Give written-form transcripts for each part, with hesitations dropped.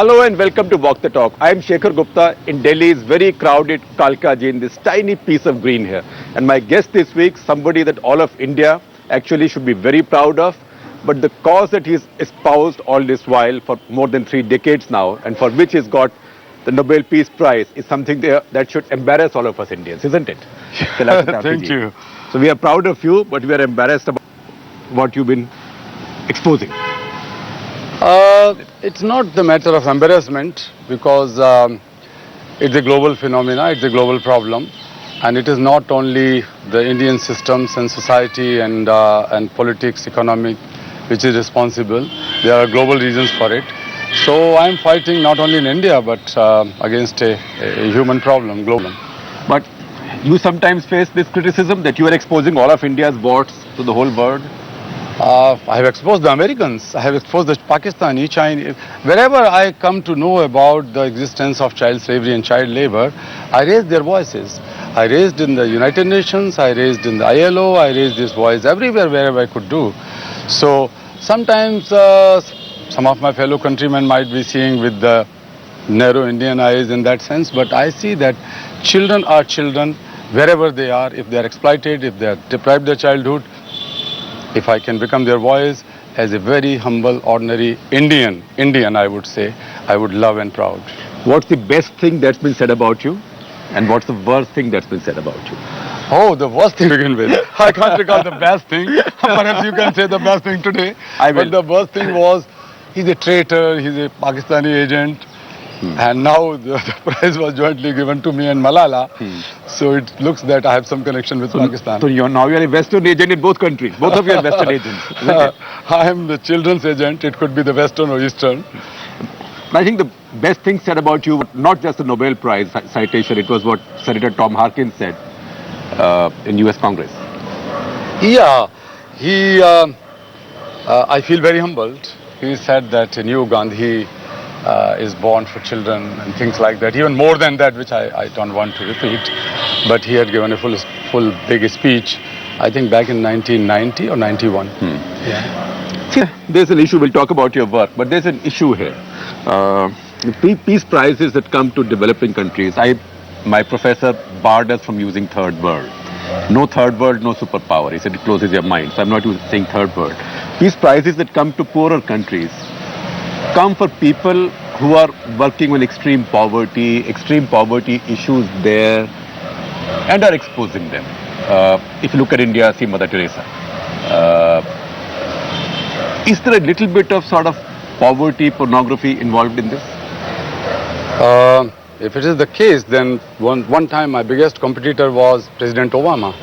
Hello and welcome to Walk the Talk. I am Shekhar Gupta in Delhi's very crowded Kalkaji in this tiny piece of green here. And my guest this week, somebody that all of India actually should be very proud of. But the cause that he's espoused all this while for more than 3 decades now and for which he's got the Nobel Peace Prize is something that should embarrass all of us Indians, isn't it? Thank you. So we are proud of you, but we are embarrassed about what you've been exposing. It's not the matter of embarrassment because it's a global phenomena, it's a global problem, and it is not only the Indian systems and society and politics, economic, which is responsible. There are global reasons for it. So I'm fighting not only in India but against a human problem, global. But you sometimes face this criticism that you are exposing all of India's warts to the whole world. I have exposed the Americans, I have exposed the Pakistani, Chinese. Wherever I come to know about the existence of child slavery and child labor, I raised their voices. I raised in the United Nations, I raised in the ILO, I raised this voice everywhere, wherever I could do. So sometimes some of my fellow countrymen might be seeing with the narrow Indian eyes in that sense, but I see that children are children wherever they are. If they are exploited, if they are deprived their childhood, if I can become their voice as a very humble, ordinary Indian I would say, I would love and proud. What's the best thing that's been said about you? And what's the worst thing that's been said about you? Oh, the worst thing to begin with. I can't recall the best thing. Perhaps you can say the best thing today. I will. But the worst thing was, he's a traitor, he's a Pakistani agent. And now the prize was jointly given to me and Malala. So it looks that I have some connection with Pakistan. So you're a Western agent in both countries. Both of you are Western agents, isn't it? I am the children's agent. It could be the Western or Eastern. I think the best thing said about you, not just the Nobel Prize citation, it was what Senator Tom Harkin said in US Congress. Yeah, I feel very humbled. He said that New Gandhi is born for children and things like that. Even more than that, which I don't want to repeat. But he had given a full big speech, I think back in 1990 or 91. Yeah. See, there's an issue, we'll talk about your work, but there's an issue here. The peace prizes that come to developing countries, my professor barred us from using third world. No third world, no superpower. He said it closes your mind. So I'm not saying third world. Peace prizes that come to poorer countries come for people who are working with extreme poverty issues there, and are exposing them. If you look at India, see Mother Teresa. Is there a little bit of sort of poverty, pornography involved in this? If it is the case, then one time my biggest competitor was President Obama.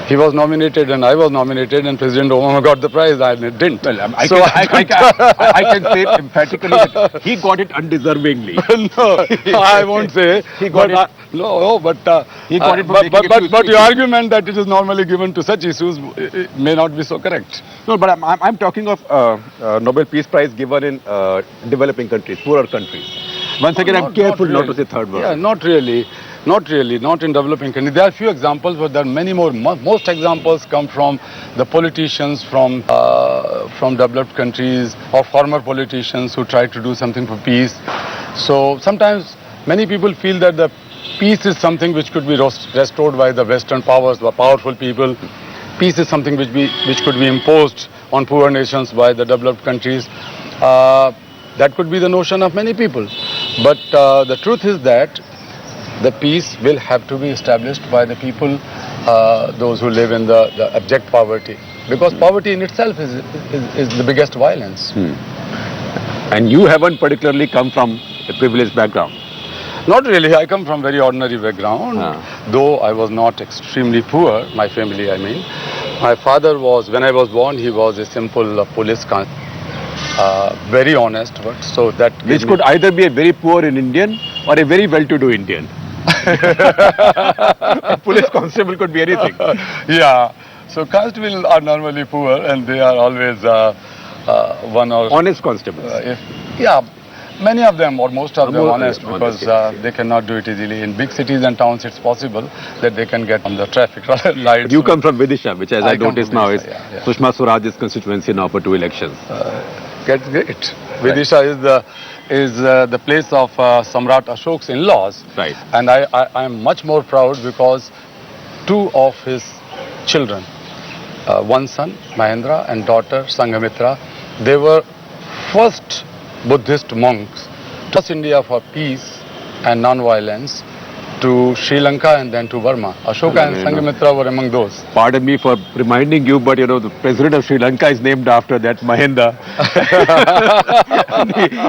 He was nominated and I was nominated, and President Obama got the prize. I didn't. Well, I can say emphatically that he got it undeservingly. No, I won't say. He got it. He got it. But your argument that it is normally given to such issues may not be so correct. No, but I'm talking of Nobel Peace Prize given in developing countries, poorer countries. Once again, I'm careful not to say third world. Yeah, not really. Not in developing countries. There are few examples, but there are many more. Most examples come from the politicians from developed countries or former politicians who try to do something for peace. So sometimes many people feel that the peace is something which could be restored by the Western powers, the powerful people. Peace is something which could be imposed on poor nations by the developed countries. That could be the notion of many people. But the truth is that the peace will have to be established by the people, those who live in the abject poverty. Because poverty in itself is the biggest violence. And you haven't particularly come from a privileged background. Not really. I come from very ordinary background. Though I was not extremely poor, my family I mean. My father was, when I was born, he was a simple police constable. Very honest, but so that... Which could either be a very poor Indian or a very well-to-do Indian. A police constable could be anything. Yeah. So constables are normally poor and they are always one or... Honest constables. Many of them or most of them honest, because yes. they cannot do it easily. In big cities and towns it's possible that they can get on the traffic lights. You come from Vidisha, which as I noticed now is yeah. Sushma Swaraj's constituency now for 2 elections. That's great. Vidisha is the place of Samrat Ashok's in-laws. Right. And I am much more proud because two of his children, one son Mahendra and daughter Sanghamitra, they were first Buddhist monks to India for peace and non-violence, to Sri Lanka and then to Burma. Ashoka and Sanghamitra were among those. Pardon me for reminding you, but the president of Sri Lanka is named after that Mahinda.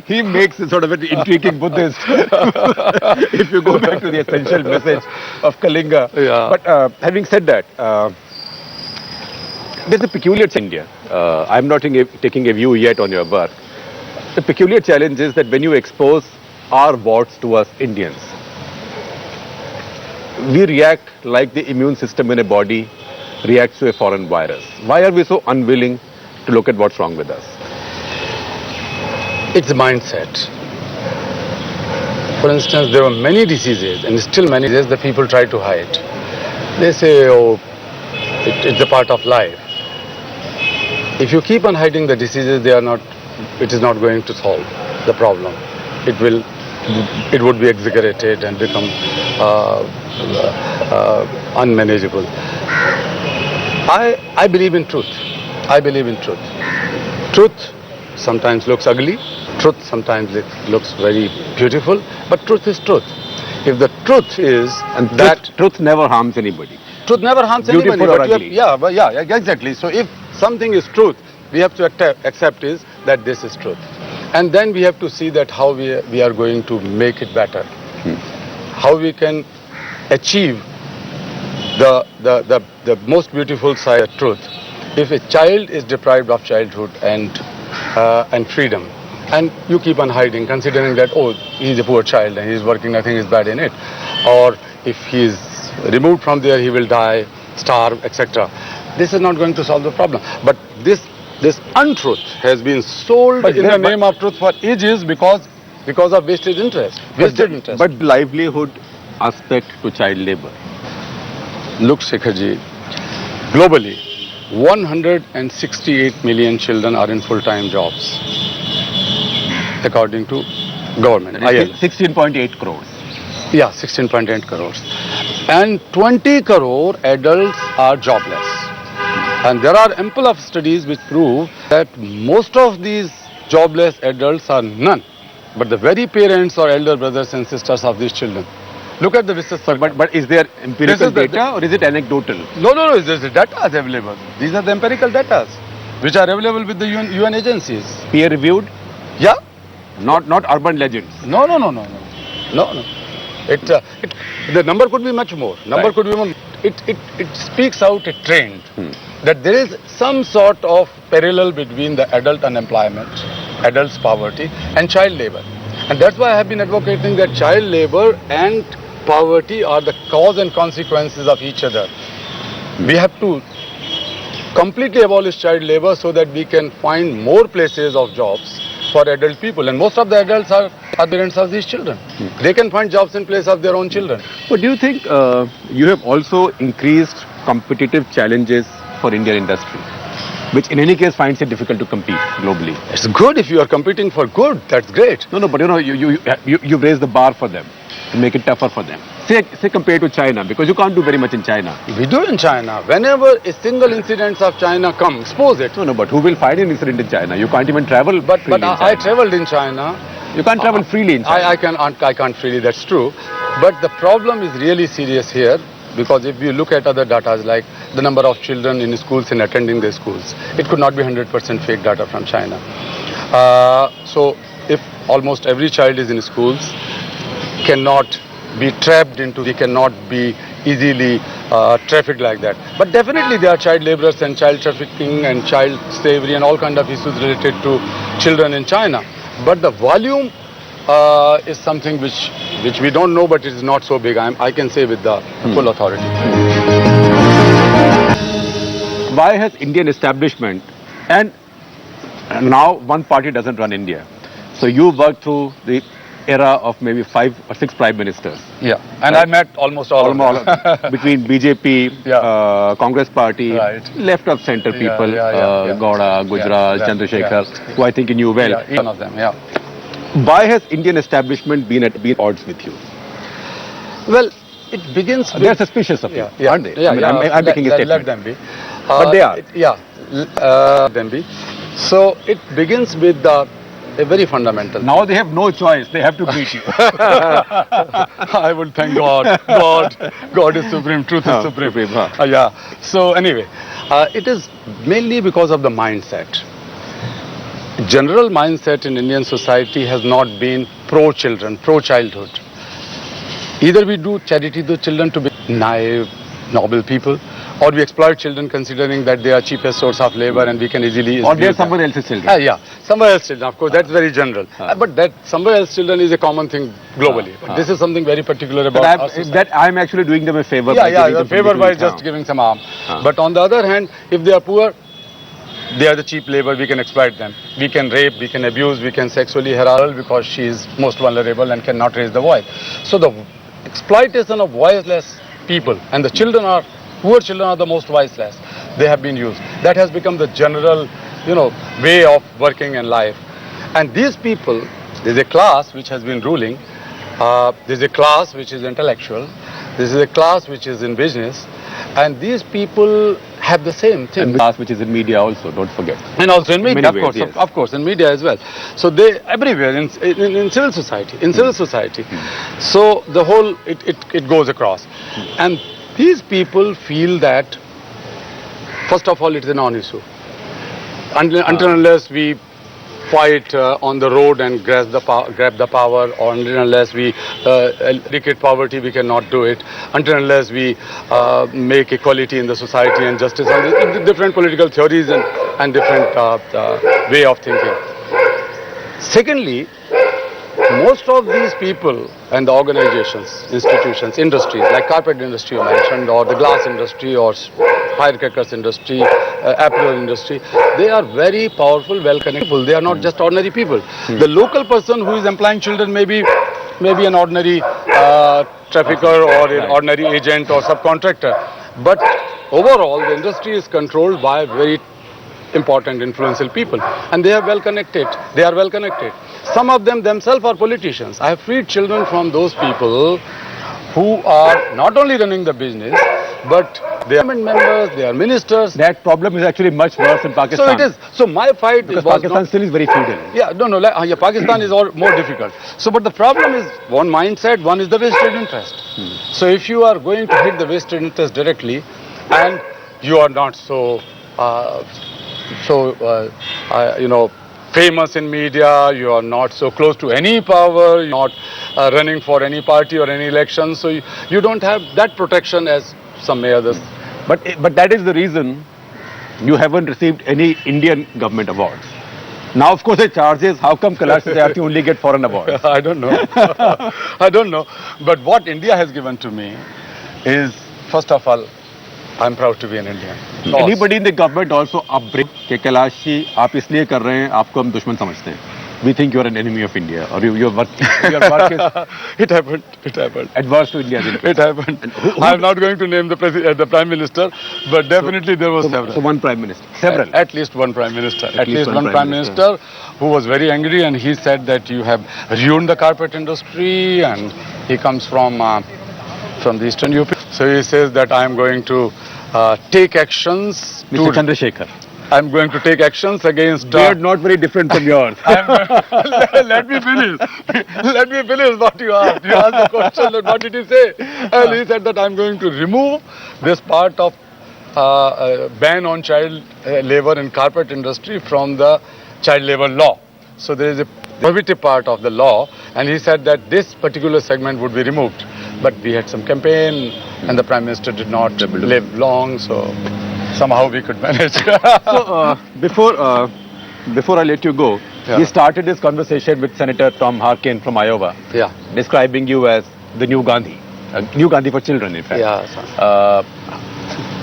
he makes a sort of an intriguing Buddhist. If you go back to the essential message of Kalinga. Yeah. But having said that, there's a peculiar India. I'm not taking a view yet on your work. The peculiar challenge is that when you expose our warts to us Indians, we react like the immune system in a body reacts to a foreign virus. Why are we so unwilling to look at what's wrong with us? It's a mindset. For instance, there were many diseases and still many diseases that people try to hide. They say, oh, it's a part of life. If you keep on hiding the diseases, it is not going to solve the problem. It would be exaggerated and become unmanageable. I believe in truth. I believe in truth. Truth sometimes looks ugly. Truth sometimes looks very beautiful. But truth is truth. If the truth is Truth never harms anybody. truth never harms Beautiful anybody. or But ugly. yeah, exactly. So if something is truth, we have to accept is that this is truth. And then we have to see that how we are going to make it better. How we can achieve the most beautiful side of truth. If a child is deprived of childhood and freedom, and you keep on hiding, considering that, oh, he's a poor child and he's working, nothing is bad in it, or if he is removed from there, he will die, starve, etc. This is not going to solve the problem. But this untruth has been sold in the name of truth for ages because of vested interest. But livelihood aspect to child labor. Look, Shekharji, globally, 168 million children are in full-time jobs, according to government. 16.8 crores. Yeah, 16.8 crores. And 20 crore adults are jobless. And there are ample of studies which prove that most of these jobless adults are none but the very parents or elder brothers and sisters of these children. Look at the vicious circle. But is there empirical data or is it anecdotal? No, the data is available. These are the empirical data which are available with the UN agencies. Peer reviewed? Yeah. Not urban legends. No. The number could be much more. Right. Could be more. It speaks out a trend that there is some sort of parallel between the adult unemployment, adults poverty and child labor. And that's why I have been advocating that child labor and poverty are the cause and consequences of each other. We have to completely abolish child labor so that we can find more places of jobs for adult people. And most of the adults are parents of these children. They can find jobs in place of their own children. But do you think you have also increased competitive challenges for Indian industry, which in any case finds it difficult to compete globally? It's good if you are competing for good. That's great. No, but you've raised the bar for them to make it tougher for them. Say compared to China, because you can't do very much in China. We do in China. Whenever a single incident of China comes, expose it. No, but who will find an incident in China? You can't even travel. But I China. traveled in China. You can't travel freely in China. I can't freely. That's true. But the problem is really serious here, because if you look at other data like the number of children in schools and attending their schools, it could not be 100% fake data from China. So if almost every child is in schools, cannot be trapped into, they cannot be easily trafficked like that. But definitely there are child laborers and child trafficking and child slavery and all kind of issues related to children in China. But the volume is something which we don't know, but it is not so big. I can say with the full authority. Why has Indian establishment, and now one party doesn't run India, so you work through the era of maybe 5 or 6 prime ministers. Yeah, and I met almost all of them. Between BJP, Yeah. Congress Party, Right. left of center Yeah, people, yeah. Gowda, Gujral, Yeah, Chandrasekhar, yeah. who I think you knew well. Yeah, one of them, yeah. Why has Indian establishment been at odds with you? Well, it begins with... They're suspicious of you, aren't they? Yeah, I mean, yeah. I'm making a statement. Let them be. But they are. Let them be. So it begins with a very fundamental. Now they have no choice. They have to beat you. I would thank God. God is supreme. Truth is supreme. Yeah. So anyway, it is mainly because of the mindset. General mindset in Indian society has not been pro-children, pro-childhood. Either we do charity to children to be naive, noble people, or we exploit children considering that they are cheapest source of labor and we can easily... Or they are someone else's children. Yeah, somewhere else children, of course, that's very general. But that somewhere else children is a common thing globally. But this is something very particular about our society. I'm actually doing them a favor. A favor by just giving some arm. But on the other hand, if they are poor, they are the cheap labor, we can exploit them. We can rape, we can abuse, we can sexually harass because she is most vulnerable and cannot raise the voice. So the exploitation of voiceless people, and the children are, poor children are the most voiceless, they have been used. That has become the general, way of working in life. And these people, there's a class which has been ruling, there's a class which is intellectual, this is a class which is in business, and these people have the same thing. And the class which is in media also, don't forget. And also in media, Many ways, of course, in media as well. So they, everywhere, in civil society, So the whole, it goes across. And these people feel that, first of all, it's a non-issue. Until unless we fight on the road and grab the power, or until unless we eradicate poverty, we cannot do it. Until unless we make equality in the society and justice, and different political theories and different way of thinking. Secondly, most of these people and the organizations, institutions, industries like carpet industry you mentioned, or the glass industry, or firecrackers industry, apparel industry, they are very powerful, well-connected people. They are not just ordinary people. The local person who is employing children may be an ordinary trafficker or an ordinary agent or subcontractor. But overall, the industry is controlled by very important, influential people, and they are well connected. Some of them themselves are politicians. I have freed children from those people who are not only running the business, but they are government members, they are ministers. That problem is actually much worse in Pakistan. So it is. So my fight because Pakistan still is very feudal. Yeah, Pakistan is more difficult. So, but the problem is one mindset, one is the vested interest. So if you are going to hit the vested interest directly, and you are not famous in media, you are not so close to any power, you're not running for any party or any election, so you don't have that protection as some may others. But that is the reason you haven't received any Indian government awards. Now, of course, the charge is, how come Kailash Satyarthi only get foreign awards? I don't know. I don't know. But what India has given to me is, first of all, I'm proud to be an Indian. Anybody in the government also upbring कि कैलाश जी आप इसलिए कर रहे हैं, आपको हम दुश्मन समझते हैं. We think you are an enemy of India, or your work is It happened. adverse to India's interest. It happened. I'm not going to name the Prime Minister, but definitely there was several. So one Prime Minister. Several. At least one Prime Minister. At least one Prime Minister who was very angry, and he said that you have ruined the carpet industry, and he comes from the eastern UP. So he says that I am going to take actions. Mr. Chandrasekhar. I'm going to take actions against... They are not very different from yours. Let me finish. Let me finish what you asked. You asked the question, what did he say? And he said that I'm going to remove this part of ban on child labor in carpet industry from the child labor law. So there is a prohibitive part of the law, and he said that this particular segment would be removed. But we had some campaign, and the Prime Minister did not live long, so somehow we could manage. So before I let you go, we started this conversation with Senator Tom Harkin from Iowa, describing you as the new Gandhi for children, in fact.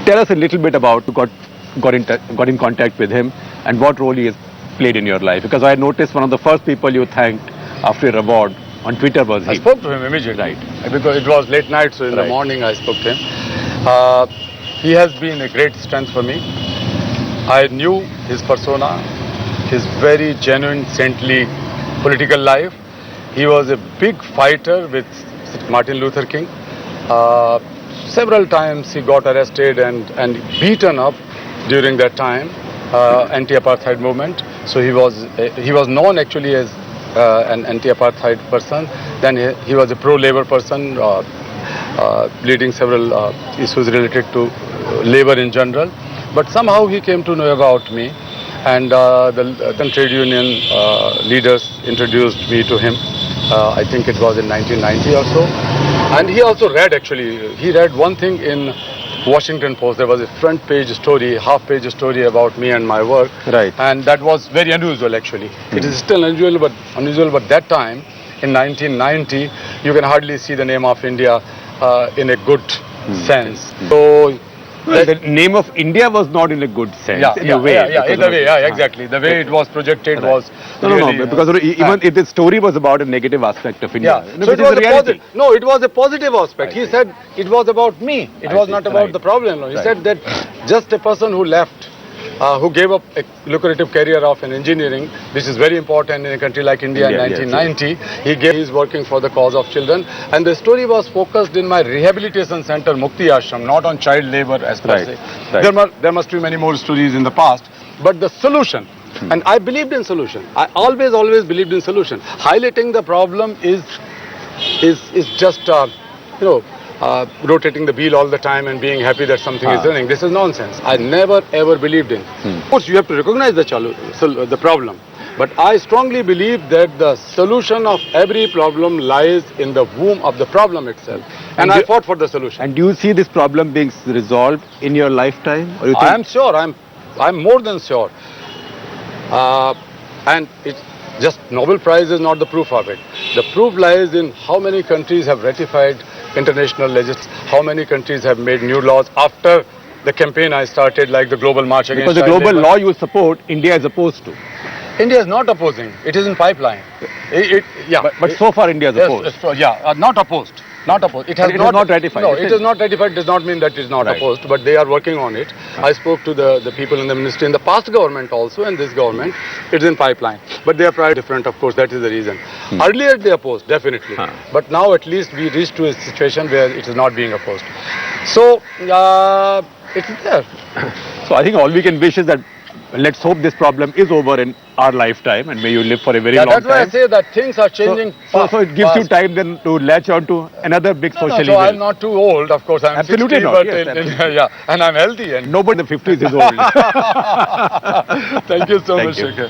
Tell us a little bit about who got in contact with him and what role he has played in your life, because I noticed one of the first people you thanked after your award On Twitter was he? I spoke to him immediately. Right. Because it was late night, so in the Right. morning I spoke to him. He has been a great strength for me. I knew his persona, his very genuine, saintly political life. He was a big fighter with Martin Luther King. Several times he got arrested and beaten up during that time, anti-apartheid movement. So he was known actually as an anti-apartheid person. Then he was a pro-labor person, leading several issues related to labor in general. But somehow he came to know about me, and the trade union leaders introduced me to him. I think it was in 1990 or so. And he also read, actually, he read one thing in Washington Post. There was a front page story, half page story about me and my work. Right. And that was very unusual, actually. It is still unusual, but that time, in 1990, you can hardly see the name of India in a good sense. So, Well, the name of India was not in a good sense, in a way. Exactly. The way it was projected was No, really, because even if the story was about a negative aspect of India, so which it is was a reality. it was a positive aspect. He said it was about me. It was not about the problem. No. He said that just a person who left, who gave up a lucrative career of an engineering, which is very important in a country like India in 1990. He's working for the cause of children. And the story was focused in my rehabilitation center, Mukti Ashram, not on child labor as per se. There must be many more stories in the past. But the solution, and I believed in solution. I always believed in solution. Highlighting the problem is just, rotating the wheel all the time and being happy that something is running. This is nonsense. I never ever believed in. Of course, you have to recognize the problem. But I strongly believe that the solution of every problem lies in the womb of the problem itself. And I fought for the solution. And do you see this problem being resolved in your lifetime? Or you think I am sure. I'm more than sure. And it's just Nobel Prize is not the proof of it. The proof lies in how many countries have ratified international legislation, how many countries have made new laws after the campaign I started, like the global march against because the child global labor. law you support, India is opposed to. India is not opposing. It is in pipeline. But so far India is opposed. Not opposed. Not opposed. It But it is not ratified. No, it is not ratified. Does not mean that it is not opposed. But they are working on it. I spoke to the people in the ministry in the past government also, and this government. It is in pipeline. But they are probably different, of course. That is the reason. Earlier they opposed, definitely. But now at least we reached to a situation where it is not being opposed. So it is there. So I think all we can wish is that let's hope this problem is over in our lifetime, and may you live for a very long time. That's why I say that things are changing. So it gives you time then to latch on to another big social event. So I'm not too old, of course. I'm Absolutely 60, not. but Yes, absolutely. and I'm healthy. And nobody in the 50s is old. thank you so much, you. Shekhar.